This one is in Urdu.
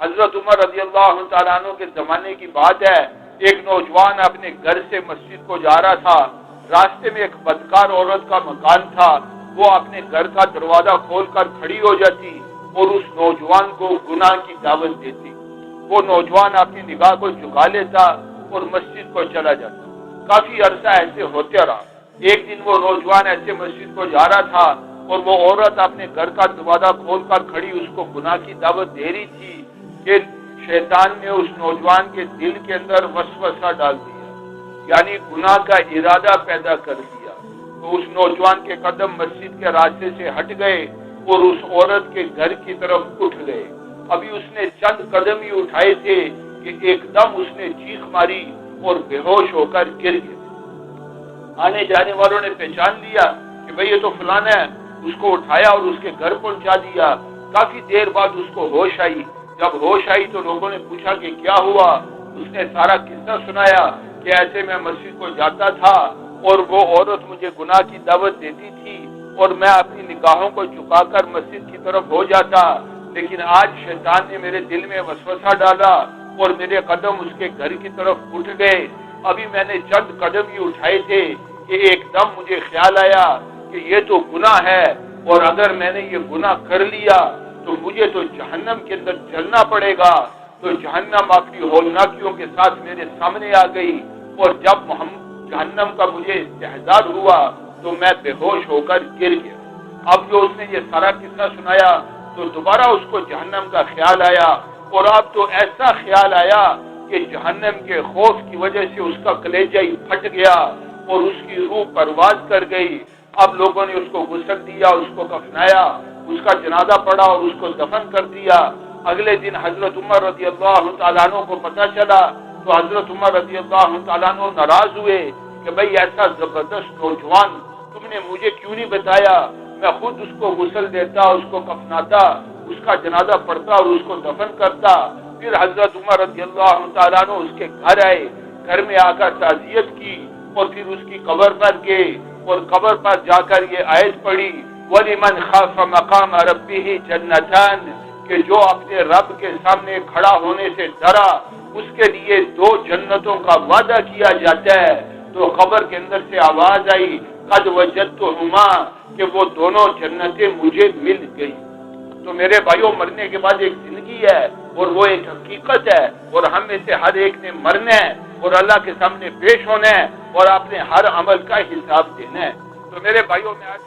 حضرت عمر رضی اللہ تعالیٰ عنہ کے زمانے کی بات ہے، ایک نوجوان اپنے گھر سے مسجد کو جا رہا تھا، راستے میں ایک بدکار عورت کا مکان تھا، وہ اپنے گھر کا دروازہ کھول کر کھڑی ہو جاتی اور اس نوجوان کو گناہ کی دعوت دیتی۔ وہ نوجوان اپنی نگاہ کو جھکا لیتا اور مسجد کو چلا جاتا۔ کافی عرصہ ایسے ہوتے رہا۔ ایک دن وہ نوجوان ایسے مسجد کو جا رہا تھا اور وہ عورت اپنے گھر کا دروازہ کھول کر کھڑی اس کو گناہ کی دعوت دے رہی تھی کہ شیطان نے اس نوجوان کے دل کے اندر وسوسہ ڈال دیا، یعنی گناہ کا ارادہ پیدا کر دیا۔ تو اس نوجوان کے قدم مسجد کے راستے سے ہٹ گئے اور اس عورت کے گھر کی طرف اٹھ گئے۔ ابھی اس نے چند قدم ہی اٹھائے تھے کہ ایک دم اس نے چیخ ماری اور بے ہوش ہو کر گر گیا۔ آنے جانے والوں نے پہچان لیا کہ بھئی یہ تو فلانا ہے، اس کو اٹھایا اور اس کے گھر پہنچا دیا۔ کافی دیر بعد اس کو ہوش آئی۔ جب ہوش آئی تو لوگوں نے پوچھا کہ کیا ہوا؟ اس نے سارا قصہ سنایا کہ ایسے میں مسجد کو جاتا تھا اور وہ عورت مجھے گناہ کی دعوت دیتی تھی اور میں اپنی نگاہوں کو جھکا کر مسجد کی طرف ہو جاتا، لیکن آج شیطان نے میرے دل میں وسوسہ ڈالا اور میرے قدم اس کے گھر کی طرف اٹھ گئے۔ ابھی میں نے چند قدم ہی اٹھائے تھے کہ ایک دم مجھے خیال آیا کہ یہ تو گناہ ہے اور اگر میں نے یہ گناہ کر لیا تو مجھے تو جہنم کے اندر جلنا پڑے گا۔ تو جہنم اپنی ہولناکیوں کے ساتھ میرے سامنے آ گئی اور جب جہنم کا مجھے استحضار ہوا تو میں بے ہوش ہو کر گر گیا۔ اب جو اس نے یہ سارا قصہ سنایا تو دوبارہ اس کو جہنم کا خیال آیا اور اب تو ایسا خیال آیا کہ جہنم کے خوف کی وجہ سے اس کا کلیجہ ہی پھٹ گیا اور اس کی روح پرواز کر گئی۔ اب لوگوں نے اس کو غسل دیا، اس کو کفنایا، اس کا جنازہ پڑا اور اس کو دفن کر دیا۔ اگلے دن حضرت عمر رضی اللہ تعالیٰ عنہ کو پتہ چلا تو حضرت عمر رضی اللہ تعالیٰ عنہ ناراض ہوئے کہ بھئی ایسا زبردست نوجوان تم نے مجھے کیوں نہیں بتایا؟ میں خود اس کو غسل دیتا، اس کو کفناتا، اس کا جنازہ پڑھتا اور اس کو دفن کرتا۔ پھر حضرت عمر رضی اللہ تعالیٰ عنہ اس کے گھر آئے، گھر میں آ کر تعزیت کی اور پھر اس کی قبر پر گئے اور قبر پر جا کر یہ آیت پڑھی وَلِمَنْ خَافَ مَقَامَ رَبِّهِ جَنَّتَانِ، کہ جو اپنے رب کے سامنے کھڑا ہونے سے ڈرا اس کے لیے 2 جنتوں کا وعدہ کیا جاتا ہے۔ تو قبر کے اندر سے آواز آئی قد وجدتہما، کہ وہ دونوں جنتیں مجھے مل گئی۔ تو میرے بھائیوں، مرنے کے بعد ایک زندگی ہے اور وہ ایک حقیقت ہے اور ہم میں سے ہر ایک نے مرنا ہے اور اللہ کے سامنے پیش ہونا ہے اور اپنے ہر عمل کا حساب دینا ہے۔ تو میرے بھائیوں، میں آج